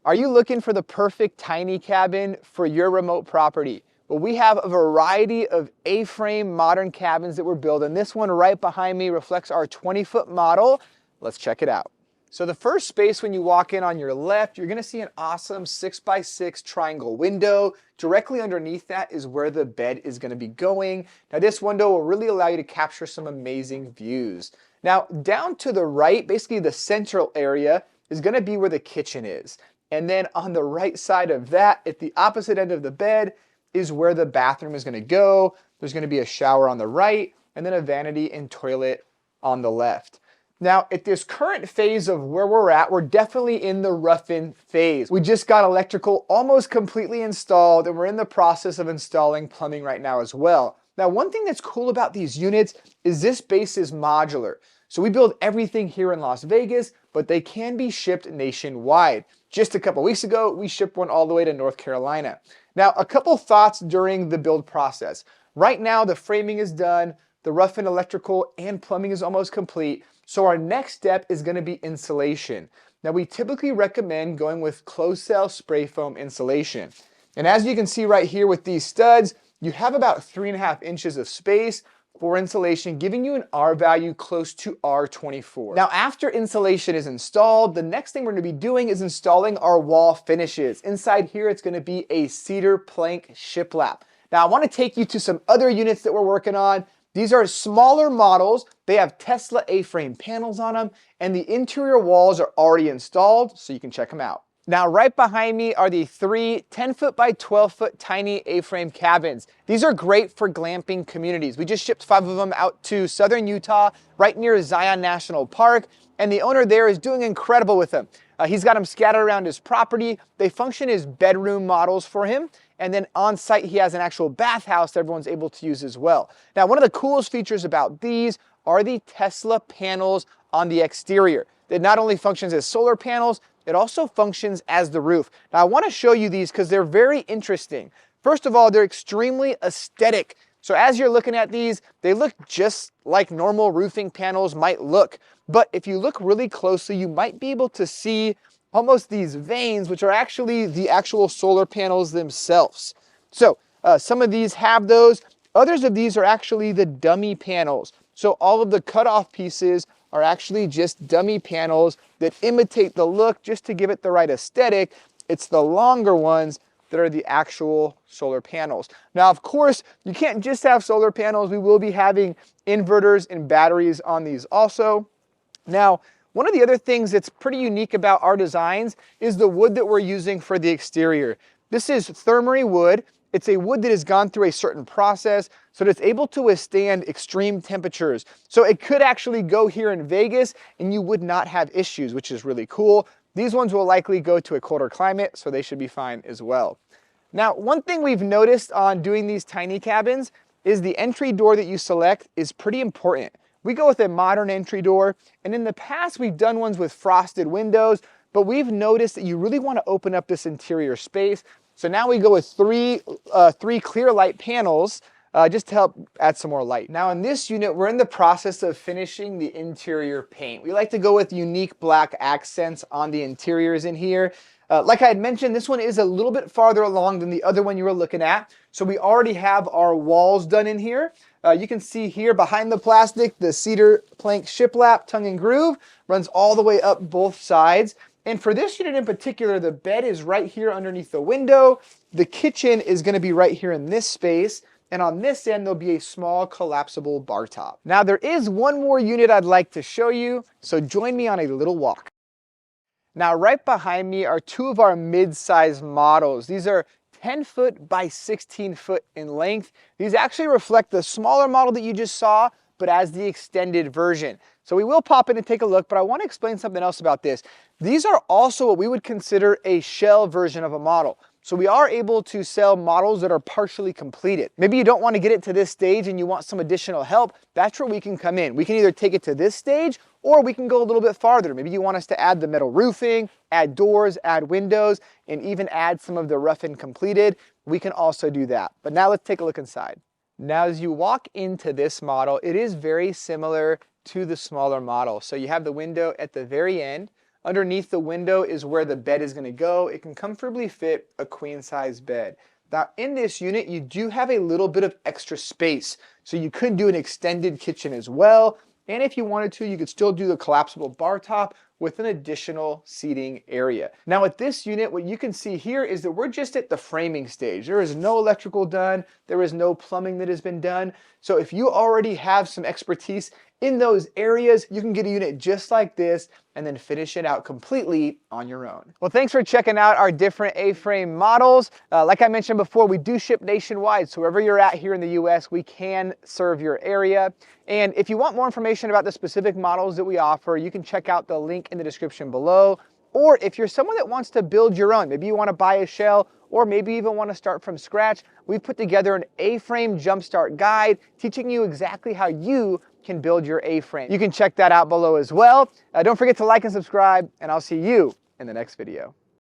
Are you looking for the perfect tiny cabin for your remote property? Well, we have a variety of A-frame modern cabins that we're building. This one right behind me reflects our 20-foot model. Let's check it out. So the first space when you walk in on your left, you're gonna see an awesome 6x6 triangle window. Directly underneath that is where the bed is gonna be going. Now this window will really allow you to capture some amazing views. Now down to the right, basically the central area, is gonna be where the kitchen is. And then on the right side of that, at the opposite end of the bed, is where the bathroom is gonna go. There's gonna be a shower on the right, and then a vanity and toilet on the left. Now, at this current phase of where we're at, we're definitely in the rough-in phase. We just got electrical almost completely installed, and we're in the process of installing plumbing right now as well. Now, one thing that's cool about these units is this base is modular. So we build everything here in Las Vegas, but they can be shipped nationwide. Just a couple weeks ago, we shipped one all the way to North Carolina. Now, a couple thoughts during the build process. Right now, the framing is done, the rough-in electrical and plumbing is almost complete. So our next step is going to be insulation. Now, we typically recommend going with closed cell spray foam insulation. And as you can see right here with these studs, you have about 3.5 inches of space for insulation, giving you an R value close to R24. Now, after insulation is installed, the next thing we're gonna be doing is installing our wall finishes. Inside here, it's gonna be a cedar plank shiplap. Now, I wanna take you to some other units that we're working on. These are smaller models. They have Tesla A-frame panels on them, and the interior walls are already installed, so you can check them out. Now, right behind me are the 3 10-foot by 12-foot tiny A-frame cabins. These are great for glamping communities. We just shipped 5 of them out to southern Utah, right near Zion National Park, and the owner there is doing incredible with them. He's got them scattered around his property. They function as bedroom models for him, and then on site he has an actual bathhouse that everyone's able to use as well. Now, one of the coolest features about these are the Tesla panels on the exterior. That not only functions as solar panels, it also functions as the roof. Now, I want to show you these because they're very interesting. First of all, they're extremely aesthetic. So as you're looking at these, they look just like normal roofing panels might look. But if you look really closely, you might be able to see almost these veins, which are actually the actual solar panels themselves. So some of these have those. Others of these are actually the dummy panels. So all of the cutoff pieces are actually just dummy panels that imitate the look just to give it the right aesthetic. It's the longer ones that are the actual solar panels. Now, of course, you can't just have solar panels. We will be having inverters and batteries on these also. Now, one of the other things that's pretty unique about our designs is the wood that we're using for the exterior. This is thermary wood. It's a wood that has gone through a certain process so that it's able to withstand extreme temperatures. So it could actually go here in Vegas and you would not have issues, which is really cool. These ones will likely go to a colder climate, so they should be fine as well. Now, one thing we've noticed on doing these tiny cabins is the entry door that you select is pretty important. We go with a modern entry door, and in the past we've done ones with frosted windows, but we've noticed that you really want to open up this interior space. So now we go with three clear light panels just to help add some more light. Now in this unit, we're in the process of finishing the interior paint. We like to go with unique black accents on the interiors in here. Like I had mentioned, this one is a little bit farther along than the other one you were looking at. So we already have our walls done in here. You can see here behind the plastic, the cedar plank shiplap, tongue and groove, runs all the way up both sides. And for this unit in particular, the bed is right here underneath the window. The kitchen is gonna be right here in this space. And on this end, there'll be a small collapsible bar top. Now there is one more unit I'd like to show you, so join me on a little walk. Now right behind me are 2 of our mid-size models. These are 10-foot by 16-foot in length. These actually reflect the smaller model that you just saw, but as the extended version. So we will pop in and take a look, but I want to explain something else about this. These are also what we would consider a shell version of a model. So we are able to sell models that are partially completed. Maybe you don't want to get it to this stage and you want some additional help. That's where we can come in. We can either take it to this stage or we can go a little bit farther. Maybe you want us to add the metal roofing, add doors, add windows, and even add some of the rough and completed. We can also do that. But now let's take a look inside. Now as you walk into this model, it is very similar to the smaller model. So you have the window at the very end. Underneath the window is where the bed is going to go. It can comfortably fit a queen size bed. Now in this unit, you do have a little bit of extra space. So you could do an extended kitchen as well. And if you wanted to, you could still do the collapsible bar top with an additional seating area. Now with this unit, what you can see here is that we're just at the framing stage. There is no electrical done. There is no plumbing that has been done. So if you already have some expertise in those areas, you can get a unit just like this and then finish it out completely on your own. Well, thanks for checking out our different A-frame models. Like I mentioned before, we do ship nationwide. So wherever you're at here in the US, we can serve your area. And if you want more information about the specific models that we offer, you can check out the link in the description below. Or if you're someone that wants to build your own, maybe you want to buy a shell, or maybe even want to start from scratch, we've put together an A-Frame Jumpstart guide teaching you exactly how you can build your A-frame. You can check that out below as well. Don't forget to like and subscribe, and I'll see you in the next video.